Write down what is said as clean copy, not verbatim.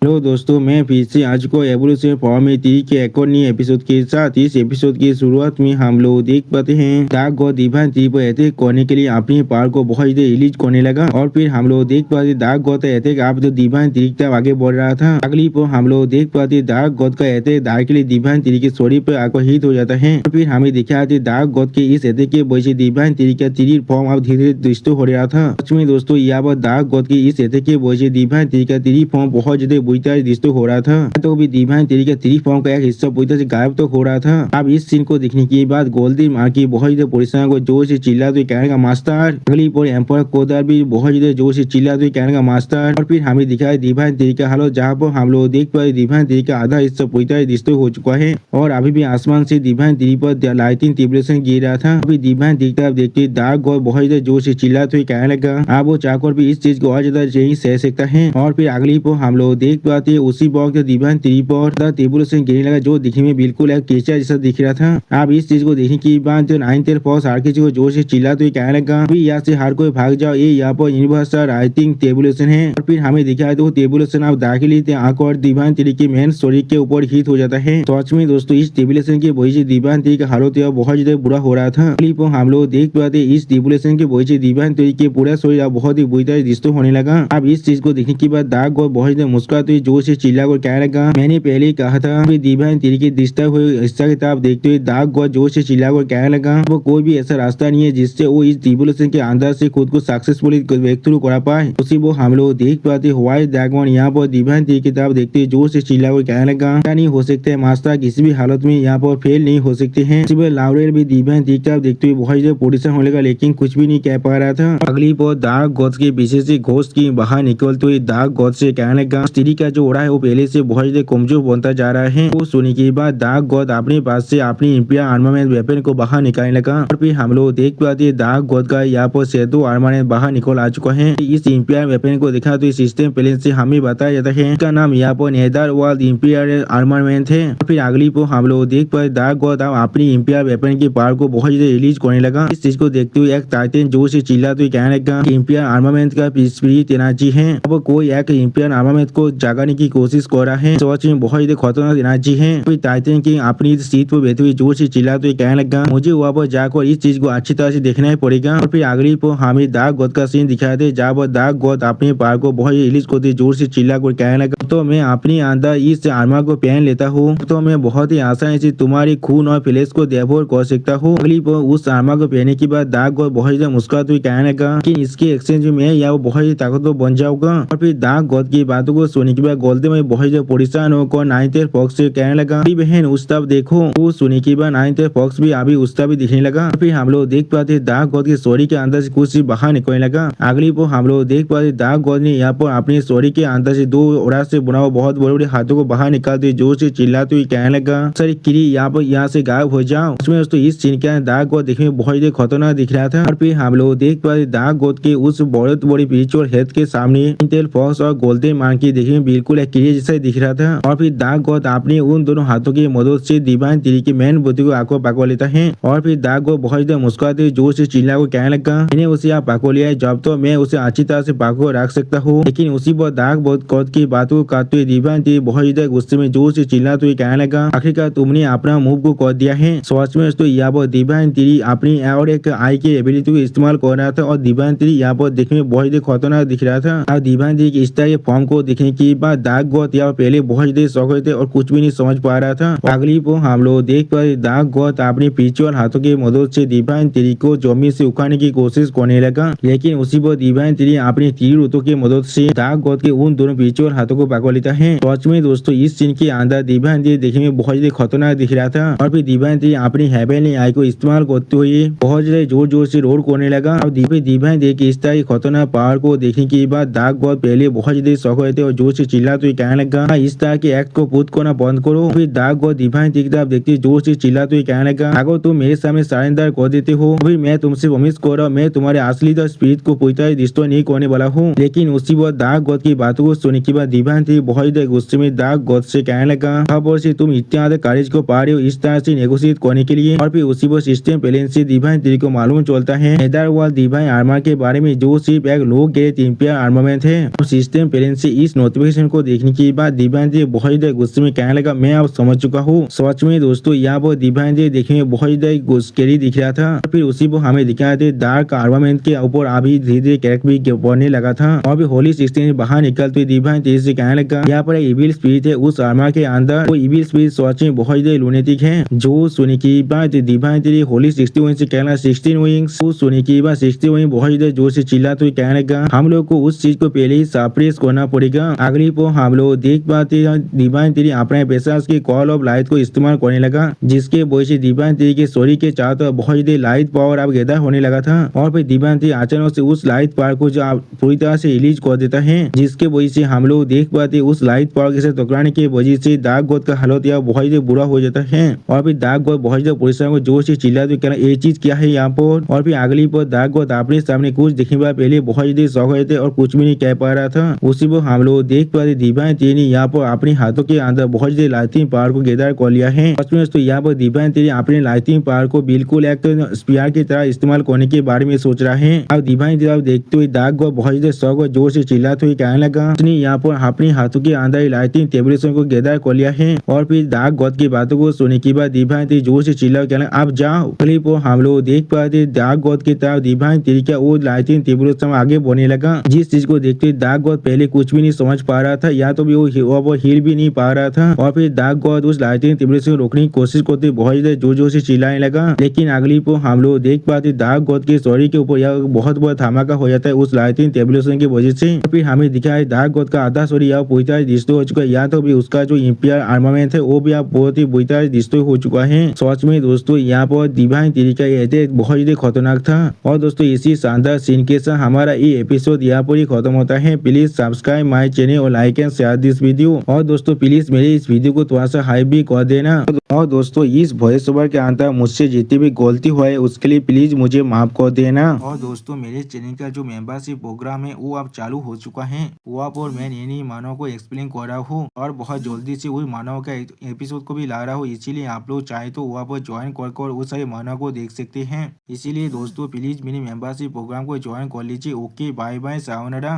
Hello दोस्तों, मैं फिर से आज को एवोल्यूशन फॉर्म 3 के एक और नए एपिसोड के साथ इस एपिसोड की शुरुआत में हम लोग देख पाते हैं डार्क गॉड डिवाइन 3 पर अटैक करने के लिए अपनी पावर को बहुत ज्यादा रिलीज करने लगा और फिर हम लोग देख पाते डार्क गॉड का अटैक आप जो डिवाइन 3 की तरफ आगे बढ़ रहा था। अगली पर हम लोग देख पाते डार्क गॉड का अटैक डायरेक्टली डिवाइन 3 के शरीर पर आकर हिट हो जाता है और फिर हमें दिखाते डार्क गॉड के इस अटैक के वजह से डिवाइन 3 का 3 फॉर्म अब धीरे धीरे डिस्टर्ब हो रहा था। सच में दोस्तों, यहाँ पर डार्क गॉड के इस अटैक के वजह से डिवाइन 3 का 3 फॉर्म बहुत ज्यादा बुरी तरह डिस्टर्ब हो रहा था। तो भी डिवाइन 3 का 3 फॉर्म का एक हिस्सा पूरी तरह से गायब तो हो रहा था। अब इस सीन को देखने के बाद गोल्डी मार की बहुत ज्यादा परेशान को जोर से चिल्लाते हुए कहने का मास्टर। अगली पर एम्पर कोदार भी बहुत ज्यादा जोर से चिल्लाते हुए कहने का मास्टर। और फिर हमें दिखाया डिवाइन 3 का हालत, जहाँ पर हम लोग देख पाए डिवाइन 3 का आधा हिस्सा पूरी तरह डिस्टर्ब हो चुका है और अभी भी आसमान से डिवाइन 3 पर लाइटिंग टिब्रेशन गिर रहा था। अभी डिवाइन 3 की तरफ देखते डार्क गॉड बहुत ज्यादा जोर से चिल्लाते हुए कहने लगा अब वो चाहकर भी इस चीज को और ज्यादा नहीं सह सकता है। और फिर अगली पर हम लोग देख पाते उसी वक्त डिवाइन 3 पर टिब्रेशन गिरने लगा, जो दिखने में बिल्कुल एक केचर जैसा दिख रहा था। अब इस चीज को देखने के बाद जो 9th फॉर्स हर किसी को जोर से चिल्लाते हुए कहने लगा अभी यहाँ से हर कोई भाग जाओ, ये यहाँ पर यूनिवर्सल राइटिंग टेबुलेशन है। और फिर हमें दिखाया तो टेबुलेशन अब दाखिल आंखों और डिवाइन 3 के मेन स्टोरी के ऊपर हिट हो जाता है। सच में दोस्तों, इस टेबुलेशन की वजह से डिवाइन 3 का हालत बहुत ज्यादा बुरा हो रहा था। क्लिप हम लोग देख पाते इस टेबुलेशन की वजह से डिवाइन 3 के पूरा शरीर अब बहुत ही बुरी तरह डिस्टर्ब होने लगा। अब इस चीज को देखने के बाद डार्क गॉड बहुत ज्यादा मुस्कुराते हुए जोर से चिल्ला कर कहने लगा मैंने पहले ही कहा था। डिवाइन 3 के डिस्टर्ब हुए हिस्सा की तरफ देखते हुए डार्क गॉड जोर से चिल्ला कर कहने लगा वो कोई भी ऐसा रास्ता नहीं है जिससे वो इस टेबुलेशन के अंदर से खुद को सक्सेसफुली ब्रेक थ्रू करा पाए। उसी वो हम लोग देख पाते व्हाइट ड्रैगन यहाँ पर डिवाइन 3 की तरफ देखते हुए जोर से चिल्ला कर कहने लगा क्या नहीं हो सकता है मास्टर, किसी भी हालत में यहाँ पर फेल नहीं हो सकते हैं। लाउरेल भी डिवाइन 3 की तरफ देखते हुए बहुत ज्यादा पोजिशन होने लगा लेकिन कुछ भी नहीं कह पा रहा था। अगली पर डार्क गॉड के पीछे से घोस्ट की बाहर निकलते हुए डार्क गॉड से कहने लगा स्त्री का जो ओरा है वो पहले से बहुत ज्यादा कमजोर बनता जा रहा है। वो सुनने के बाद डार्क गॉड अपने पास से अपनी इंपियर आर्मामेंट वेपन को बाहर निकालने लगा और फिर हम लोग देख पाते डार्क गॉड का यहाँ पर शैडो आर्मामेंट बाहर निकल आ चुका है। इस इंपियर वेपन को देखा तो सिस्टम प्लेन से हमें बताया जाता है इसका नाम यहाँ पर नेदर वर्ल्ड इंपियर आर्मामेंट है। और फिर अगली पर हम लोग देख पाते डार्क गॉड अपनी इंपियर वेपन की पावर को बहुत ज्यादा रिलीज करने लगा। इस चीज को देखते हुए एक टाइटन जोर से चिल्लाते हुए कहने लगा इंपियर आर्मामेंट का स्पिरिट एनर्जी है। अब कोई एक इंपियर आर्मामेंट को जगाने की कोशिश कर रहा है। सच में बहुत ज्यादा खतरनाक एनर्जी है। फिर टाइटन की अपनी सीट पर बैठे हुए जोर से चिल्लाते हुए कहने लगा मुझे वहाँ पर जाकर इस चीज को अच्छी तरह से देखना ही पड़ेगा। और फिर अगली पर हमें डार्क गॉड का सीन दिखाया थे जहाँ पर डार्क गॉड अपने पावर को बहुत रिलीज करते जोर से चिल्ला कर कहने लगा तो मैं अपने अंदर इस आर्मर को पहन लेता हूँ तो मैं बहुत ही आसानी से तुम्हारी खून और फ्लैश को डेवोर कर सकता हूँ। अगली पर उस आर्मर को पहनने के बाद डार्क गॉड बहुत ज्यादा मुस्कुराते हुए कहने लगा कि इसके एक्सचेंज में या वो बहुत ही ताकतवर बन जाऊंगा। और फिर डार्क गॉड की बातों को सुनने के बाद गोल्डन में बहुत ज्यादा परेशान होकर 9th फॉक्स से कहने लगा बहन उस तरफ देखो। वो सुनने के बाद 9th फॉक्स भी अभी उस तरफ भी दिखने लगा। फिर हम लोग देख पाते डार्क गॉड के स्टोरी के अंदर से कुछ बाहर निकलने लगा। अगली पर हम लोग देख पाते डार्क गॉड ने यहाँ पर अपनी स्टोरी के अंदर से 2 ओरा से बुना हुआ बहुत बड़े बड़े हाथों को बाहर निकालते जोर से चिल्लाते हुए कहने लगा सर किरी यहाँ से गायब हो जाओ। उसमें दोस्तों इस सीन के डार्क गॉड देखने में बहुत ज्यादा खतरनाक दिख रहा था। और फिर हम लोग देख पाते डार्क गॉड के उस बहुत बड़ी स्पिरिचुअल हेल्थ के सामने इंटेल फॉक्स और गोल्डन मांकी देखने में बिल्कुल एक क्रिया जैसा दिख रहा था। और फिर डार्क गॉड अपने उन दोनों हाथों की मदद से डिवाइन 3 की मेन बुद्धि को आंखों पकड़ लेता है। और फिर डार्क गॉड बहुत ज्यादा मुस्कुराते जोर से चिल्ला को कहने लगा मैंने उसे आप पकड़ लिया है, जब तो मैं उसे अच्छी तरह से पकड़ रख सकता हूँ। लेकिन उसी पर डार्क गॉड की बातों को काटते हुए डिवाइन 3 बहुत ज्यादा गुस्से में जोर से चिल्लाते हुए कहने लगा आखिरकार तुमने अपना मूव को कर दिया है। सच में दोस्तों यहाँ पर डिवाइन 3 अपनी और एक आई की एबिलिटी को इस्तेमाल कर रहा था और डिवाइन 3 यहाँ पर देखने में बहुत ज्यादा खतरनाक दिख रहा था। और डिवाइन 3 की इस तरह के फॉर्म को देखने के बाद डार्क गॉड यहाँ पहले बहुत ज्यादा शौक हुए थे और कुछ भी नहीं समझ पा रहा था। अगली को हम लोग देख पाए डार्क गॉड अपनी स्पिरिचुअल हाथों की मदद से डिवाइन 3 को जमीन से उखाड़ने की कोशिश करने लगा। लेकिन उसी पर डिवाइन 3 अपनी 3 रूतों की मदद से डार्क गॉड के उन दोनों स्पिरिचुअल हाथों को पकड़ लेता है। सच में दोस्तों इस सीन के अंदर डिवाइन 3 देखने में बहुत ज्यादा खतरनाक दिख रहा था। और फिर डिवाइन 3 अपनी हेवनली आई को इस्तेमाल करते हुए बहुत ज्यादा जोर जोर से रोड करने लगा। और डिवाइन 3 की इस तरह की खतरनाक पावर को देखने के बाद डार्क गॉड पहले बहुत ज्यादा शौक हुए थे और जोर से चिल्लाते हुए कहने लगा इस तरह के एक्ट को पुट करना बंद करो। फिर डार्क गॉड डिवाइन 3 की तरफ देखते जोर से चिल्लाते हुए कहने लगा अगर तुम मेरे सामने सरेंडर कर देते हो फिर मैं तुमसे प्रॉमिस कर रहा हूं मैं तुम्हारे असली स्पिरिट को पूरी तरह डिस्ट्रॉय नहीं करने वाला हूँ। लेकिन उसी वक्त डार्क गॉड की बातों को सुनने के बाद डिवाइन 3 बहुत ज्यादा गुस्से में डार्क गॉड से कहने लगा खबर से तुम इतने ज्यादा करेज को पा रहे हो इस तरह से नेगोशिएट करने के लिए। और फिर उसी वक्त सिस्टम प्लेन से डिवाइन 3 को मालूम चलता है नेदर वर्ल्ड डिवाइन आर्मर के बारे में जो सिर्फ एक लो ग्रेड इंपियर आर्मामेंट है। सिस्टम प्लेन से इस नोटिफिकेशन सिचुएशन को देखने के बाद दिव्यांशी बहुत ही गुस्से में कहने लगा, मैं अब समझ चुका हूँ। सच में दोस्तों यहाँ पर दिव्यांशी देखने में बहुत ही स्कैरी दिख रहा था। फिर उसी को हमें दिखाया थे डार्क आर्मामेंट के ऊपर अभी धीरे धीरे कैरेक्टर भी बढ़ने लगा था। और भी होली 16 बाहर निकलते दिव्यांशी से कहने लगा, यहाँ पर इविल स्पिरिट है उस आर्मा के अंदर। वो इविल स्पिरिट सच में बहुत ही लुनेटिक है। जो सुने की बात दिव्यांशी होली 61 से कहना 16 विंग्स। वो सुने की बात 60 विंग बहुत ही जोर से चिल्लाते हुए कहने लगा, हम लोग को उस चीज को पहले ही सप्रेस करना पड़ेगा। अगली को हम लोग देख पाते दिव्यांशी अपने पेशा की कॉल ऑफ लाइट को इस्तेमाल करने लगा, जिसके वजह से दिव्यांशी के शरीर के चारों तरफ बहुत ही लाइट पावर अब गैदर होने लगा था। और फिर दिव्यांशी अचानक से उस लाइट पावर को जो पूरी तरह से रिलीज कर देता है, जिसके वजह से हम लोग देख पाते उस लाइट पावर के साथ टकराने की वजह से डार्क गॉड का हालत यह बहुत ही बुरा हो जाता है। और फिर डार्क गॉड बहुत ही परिश्रम को जोर से चिल्लाते हुए कहना, ये चीज क्या है यहाँ पर। और फिर अगली पर डार्क गॉड अपने सामने कुछ देखने पर पहले बहुत ही शौक हुए थे और कुछ भी नहीं कह पा रहा था। उसी पर हम लोग देख पाते दिव्यांशी ने यहाँ पर अपने हाथों के अंदर बहुत ही लाइटिंग पावर को गैदर कर लिया है। तो यहाँ पर दिव्यांशी अपने लाइटिंग पावर को बिल्कुल एक स्पीयर की तरह इस्तेमाल करने के बारे में सोच रहा है। अब दिव्यांशी देखते हुए डार्क गॉड बहुत ही शौक और जोर से चिल्लाते हुए कहने लगा, उसने यहाँ पर अपने हाथों के अंदर लाइटिंग टेबलेशन को गैदर कर लिया है। और फिर डार्क गॉड की बातों को सुनने के बाद दिव्यांशी जोर से चिल्ला कहना, अब जाओ। क्लिप हम लोग देख पाते डार्क गॉड की तरफ दिव्यांशी का वो लाइटिंग टेबलेशन आगे बढ़ने लगा, जिस चीज को देखते डार्क गॉड पहले कुछ भी नहीं समझ पा रहा था, या तो भी वो हिल भी नहीं पा रहा था। और फिर डार्क गॉड उस लाइटिंग टेबलेशन को रोकने की कोशिश करते बहुत जोर जोर से चिल्लाने लगा। लेकिन अगली को हम लोग देख पाते डार्क गॉड के शरीर के ऊपर यह बहुत बड़ा धमाका हो जाता है उस लाइटिंग टेबलेशन की वजह से। फिर हमें दिखा है डार्क गॉड का आधा शरीर यह पूरी तरह डिस्ट्रॉय हो चुका है, या तो भी उसका जो इंपीरियल आर्मामेंट है वो भी अब बहुत ही बुरी तरह डिस्ट्रॉय हो चुका है। सच में दोस्तों यहाँ पर दिव्यांशी का ये बहुत ही खतरनाक था। और दोस्तों इसी शानदार सीन के साथ हमारा ये एपिसोड यहाँ पर ही खत्म होता है। प्लीज सब्सक्राइब माई चैनल और like and share this video. और दोस्तों प्लीज मेरे इस वीडियो को थोड़ा सा हाइप भी कर देना। और दोस्तों इस वॉइस ओवर के अंदर मुझसे जितनी भी गलती हुआ है उसके लिए प्लीज मुझे माफ कर देना। और दोस्तों मेरे चैनल का जो मेंबरशिप प्रोग्राम है वो अब चालू हो चुका है। वहाँ पर मैं नई मानव को एक्सप्लेन कर रहा हूँ और बहुत जल्दी से वही मानव का एपिसोड को भी ला रहा हूँ। इसीलिए आप लोग चाहे तो वहाँ पर ज्वाइन कर वो सारे मानव को देख सकते हैं। इसीलिए दोस्तों प्लीज मेरी मेंबरशिप प्रोग्राम को ज्वाइन कर लीजिए। Okay bye bye sayonara.